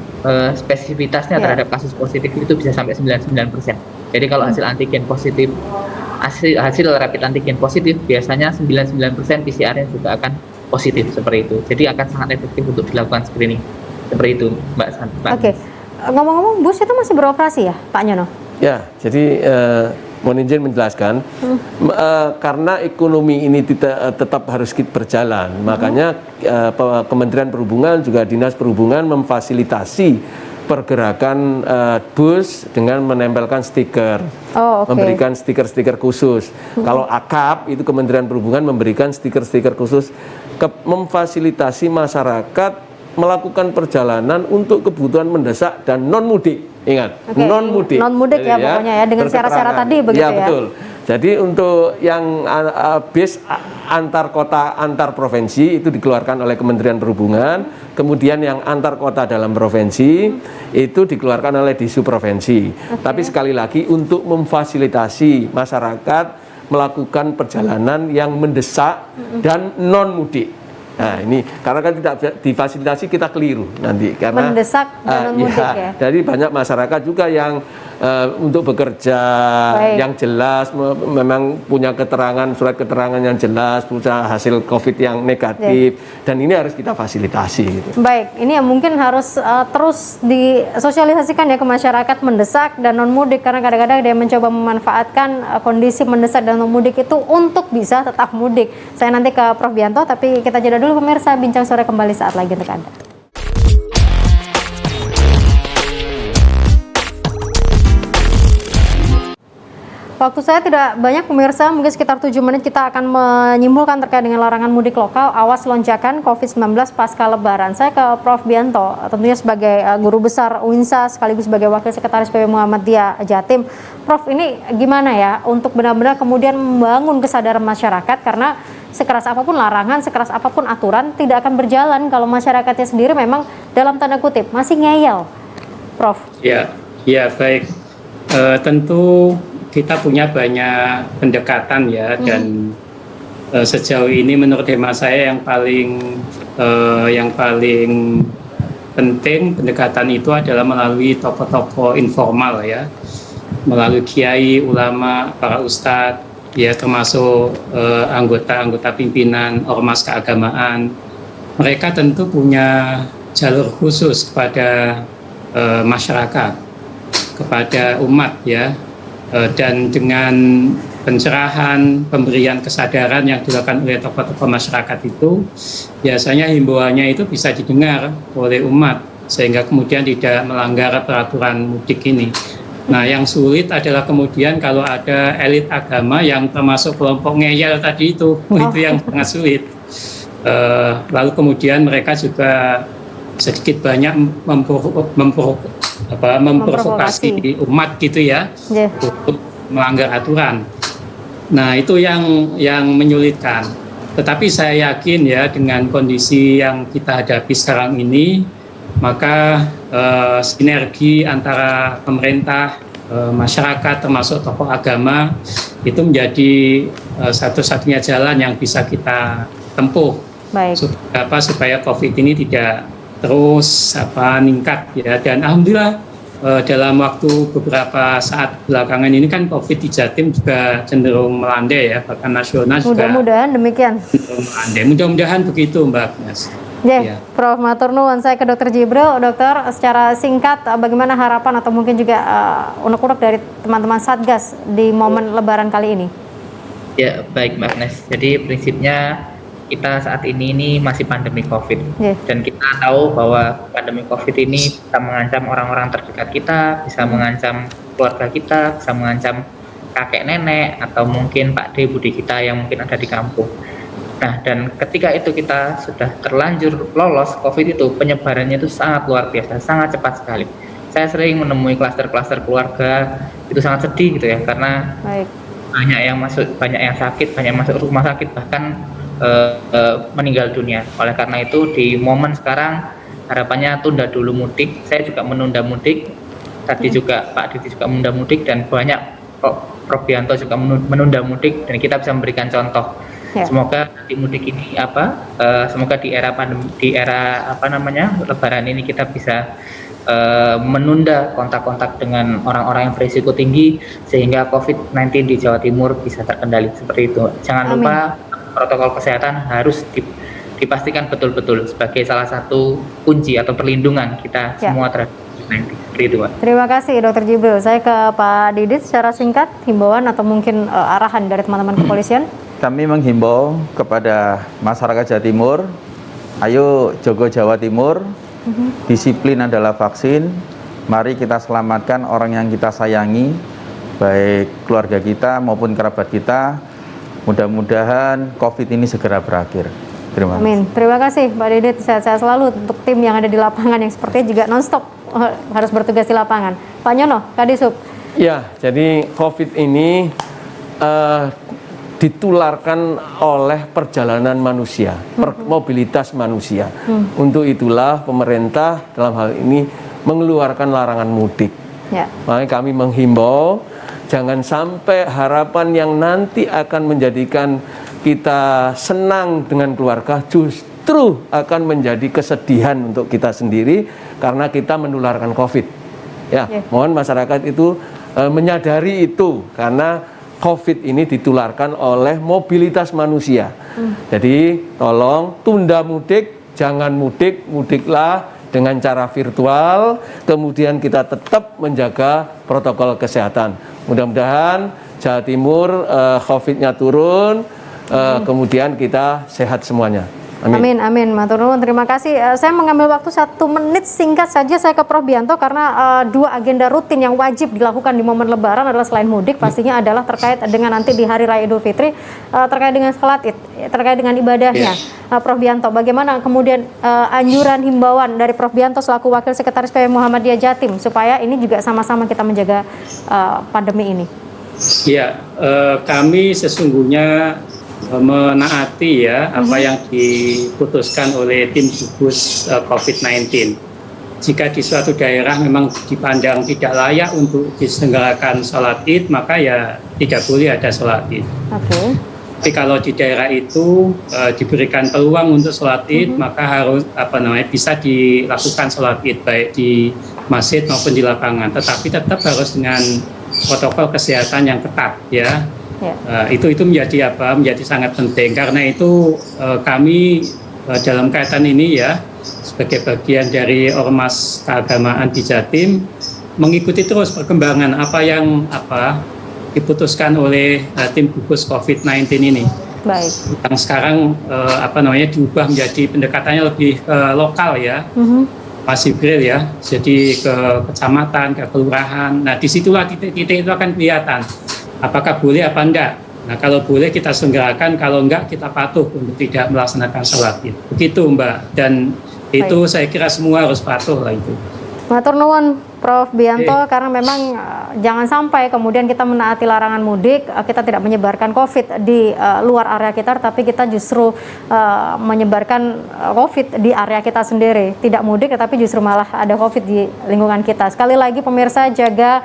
spesifitasnya terhadap kasus positif itu bisa sampai 99%. Jadi kalau hasil antigen positif, hasil rapid antigen positif, biasanya 99% PCR-nya juga akan positif seperti itu. Jadi akan sangat efektif untuk dilakukan screening seperti itu, Mbak Sandra. Oke, ngomong-ngomong, bus itu masih beroperasi ya, Pak Nyono? Ya, jadi mohon izin menjelaskan, karena ekonomi ini tetap harus berjalan, makanya Kementerian Perhubungan juga Dinas Perhubungan memfasilitasi pergerakan bus dengan menempelkan stiker, memberikan stiker-stiker khusus. Kalau AKAP itu Kementerian Perhubungan memberikan stiker-stiker khusus, memfasilitasi masyarakat melakukan perjalanan untuk kebutuhan mendesak dan non mudik. Ingat, non-mudik. Non-mudik ya pokoknya ya, dengan syarat-syarat tadi begitu ya. Betul. Jadi untuk yang bis antar kota, antar provinsi itu dikeluarkan oleh Kementerian Perhubungan. Kemudian yang antar kota dalam provinsi itu dikeluarkan oleh Disu Provinsi. Tapi sekali lagi untuk memfasilitasi masyarakat melakukan perjalanan yang mendesak dan non-mudik. Nah ini karena kan tidak difasilitasi kita keliru nanti karena mendesak dan non-mudik ya. Dari banyak masyarakat juga yang untuk bekerja yang jelas, memang punya keterangan, surat keterangan yang jelas, punya hasil COVID yang negatif, dan ini harus kita fasilitasi. Gitu. Baik, ini yang mungkin harus terus disosialisasikan ya ke masyarakat mendesak dan non mudik karena kadang-kadang dia mencoba memanfaatkan kondisi mendesak dan non mudik itu untuk bisa tetap mudik. Saya nanti ke Prof Bianto, tapi kita jeda dulu pemirsa, Bincang Sore kembali saat lagi untuk Anda. Waktu saya tidak banyak pemirsa, mungkin sekitar 7 menit kita akan menyimpulkan terkait dengan larangan mudik lokal, awas lonjakan COVID-19 pasca Lebaran. Saya ke Prof. Bianto, tentunya sebagai guru besar UINSA sekaligus sebagai Wakil Sekretaris PP Muhammadiyah Jatim. Prof, ini gimana ya untuk benar-benar kemudian membangun kesadaran masyarakat, karena sekeras apapun larangan, sekeras apapun aturan tidak akan berjalan kalau masyarakatnya sendiri memang dalam tanda kutip masih ngeyel, Prof. Ya, baik. Tentu kita punya banyak pendekatan ya, dan sejauh ini menurut hemat saya yang paling penting pendekatan itu adalah melalui tokoh-tokoh informal ya, melalui kiai, ulama, para ustadz ya, termasuk anggota-anggota pimpinan ormas keagamaan. Mereka tentu punya jalur khusus kepada masyarakat, kepada umat ya. Dan dengan pencerahan, pemberian kesadaran yang dilakukan oleh tokoh-tokoh masyarakat itu, biasanya himbauannya itu bisa didengar oleh umat, sehingga kemudian tidak melanggar peraturan mudik ini. Nah, yang sulit adalah kemudian kalau ada elit agama yang termasuk kelompok ngeyel tadi itu yang sangat sulit. Lalu kemudian mereka juga sedikit banyak memprovokasi umat gitu ya, untuk melanggar aturan. Nah, itu yang menyulitkan. Tetapi saya yakin ya, dengan kondisi yang kita hadapi sekarang ini, maka sinergi antara pemerintah, masyarakat, termasuk tokoh agama itu menjadi satu-satunya jalan yang bisa kita tempuh. Baik. Supaya COVID ini tidak terus meningkat ya. Dan alhamdulillah dalam waktu beberapa saat belakangan ini kan COVID di Jatim juga cenderung melandai ya, bahkan nasional juga. Mudah-mudahan demikian. Melandai. Mudah-mudahan begitu, Mbak Agnes. Ya. Prof. Matur nuwun. Saya ke Dr. Jibril. Dokter, secara singkat bagaimana harapan atau mungkin juga unek-unek dari teman-teman Satgas di momen Lebaran kali ini? Ya, baik Mbak Agnes. Jadi prinsipnya kita saat ini masih pandemi COVID, dan kita tahu bahwa pandemi COVID ini bisa mengancam orang-orang terdekat kita, bisa mengancam keluarga kita, bisa mengancam kakek nenek atau mungkin Pak D, Budi kita yang mungkin ada di kampung. Nah, dan ketika itu kita sudah terlanjur lolos COVID itu, penyebarannya itu sangat luar biasa, sangat cepat sekali. Saya sering menemui klaster-klaster keluarga itu sangat sedih gitu ya, karena banyak yang sakit, banyak yang masuk rumah sakit, bahkan meninggal dunia. Oleh karena itu di momen sekarang harapannya tunda dulu mudik. Saya juga menunda mudik. Tadi juga Pak Didi juga menunda mudik, dan banyak Prof. Bianto juga menunda mudik, dan kita bisa memberikan contoh. Semoga di mudik ini semoga di era Lebaran ini kita bisa menunda kontak-kontak dengan orang-orang yang berisiko tinggi sehingga COVID-19 di Jawa Timur bisa terkendali seperti itu. Jangan lupa protokol kesehatan harus dipastikan betul-betul sebagai salah satu kunci atau perlindungan kita semua terhadap COVID-19. Seperti itu, Pak. Terima kasih, Dr. Jibril. Saya ke Pak Didit, secara singkat himbauan atau mungkin arahan dari teman-teman kepolisian. Kami menghimbau kepada masyarakat Jawa Timur, ayo jogo Jawa Timur, disiplin adalah vaksin. Mari kita selamatkan orang yang kita sayangi, baik keluarga kita maupun kerabat kita. Mudah-mudahan COVID ini segera berakhir. Terima kasih. Amin. Terima kasih Pak Didit. Sehat-sehat selalu untuk tim yang ada di lapangan yang sepertinya juga non-stop harus bertugas di lapangan. Pak Nyono, Kadisub. Ya, jadi COVID ini ditularkan oleh perjalanan manusia, mobilitas manusia. Untuk itulah pemerintah dalam hal ini mengeluarkan larangan mudik. Makanya kami menghimbau jangan sampai harapan yang nanti akan menjadikan kita senang dengan keluarga justru akan menjadi kesedihan untuk kita sendiri karena kita menularkan COVID. Mohon masyarakat itu menyadari itu karena COVID ini ditularkan oleh mobilitas manusia. Jadi tolong tunda mudik, jangan mudik, mudiklah dengan cara virtual, kemudian kita tetap menjaga protokol kesehatan. Mudah-mudahan Jawa Timur COVID-nya turun, kemudian kita sehat semuanya. Amin, amin. Matur nuwun, terima kasih. Saya mengambil waktu 1 menit singkat saja saya ke Prof Bianto karena 2 agenda rutin yang wajib dilakukan di momen Lebaran adalah selain mudik pastinya adalah terkait dengan nanti di Hari Raya Idul Fitri terkait dengan salat Id, terkait dengan ibadahnya. Prof Bianto, bagaimana kemudian anjuran himbauan dari Prof Bianto selaku Wakil Sekretaris PWI Muhammadiyah Jatim supaya ini juga sama-sama kita menjaga pandemi ini? Ya, kami sesungguhnya menaati ya apa yang diputuskan oleh tim gugus COVID-19. Jika di suatu daerah memang dipandang tidak layak untuk diselenggarakan sholat Id, maka ya tidak boleh ada sholat Id. Tapi kalau di daerah itu diberikan peluang untuk sholat Id, maka harus bisa dilakukan sholat Id baik di masjid maupun di lapangan. Tetapi tetap harus dengan protokol kesehatan yang ketat ya. Itu menjadi sangat penting. Karena itu kami dalam kaitan ini ya sebagai bagian dari ormas keagamaan di Jatim mengikuti terus perkembangan apa yang diputuskan oleh tim gugus COVID-19 ini. Baik. Yang sekarang diubah menjadi pendekatannya lebih lokal ya. Mas Ibril ya, jadi ke kecamatan, ke kelurahan. Nah, disitulah titik-titik itu akan kelihatan apakah boleh apa enggak. Nah, kalau boleh kita selenggarakan, kalau enggak kita patuh untuk tidak melaksanakan sholat Id. Begitu Mbak, dan itu saya kira semua harus patuh lah itu. Matur nuwun Prof Bianto, karena memang jangan sampai kemudian kita menaati larangan mudik, kita tidak menyebarkan COVID di luar area kita, tapi kita justru menyebarkan COVID di area kita sendiri. Tidak mudik, tapi justru malah ada COVID di lingkungan kita. Sekali lagi pemirsa, jaga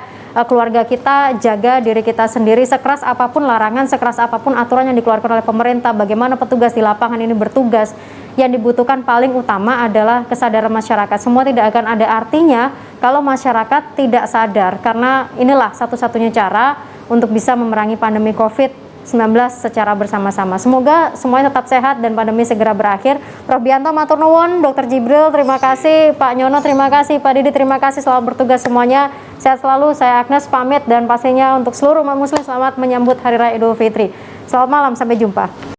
keluarga kita, jaga diri kita sendiri. Sekeras apapun larangan, sekeras apapun aturan yang dikeluarkan oleh pemerintah, bagaimana petugas di lapangan ini bertugas, yang dibutuhkan paling utama adalah kesadaran masyarakat. Semua tidak akan ada artinya kalau masyarakat tidak sadar, karena inilah satu-satunya cara untuk bisa memerangi pandemi COVID-19 secara bersama-sama. Semoga semuanya tetap sehat dan pandemi segera berakhir. Prof Bianto matur nuwun, Dr. Jibril terima kasih, Pak Nyono terima kasih, Pak Didi terima kasih, selamat bertugas semuanya. Sehat selalu, saya Agnes pamit, dan pastinya untuk seluruh umat muslim selamat menyambut Hari Raya Idul Fitri. Selamat malam, sampai jumpa.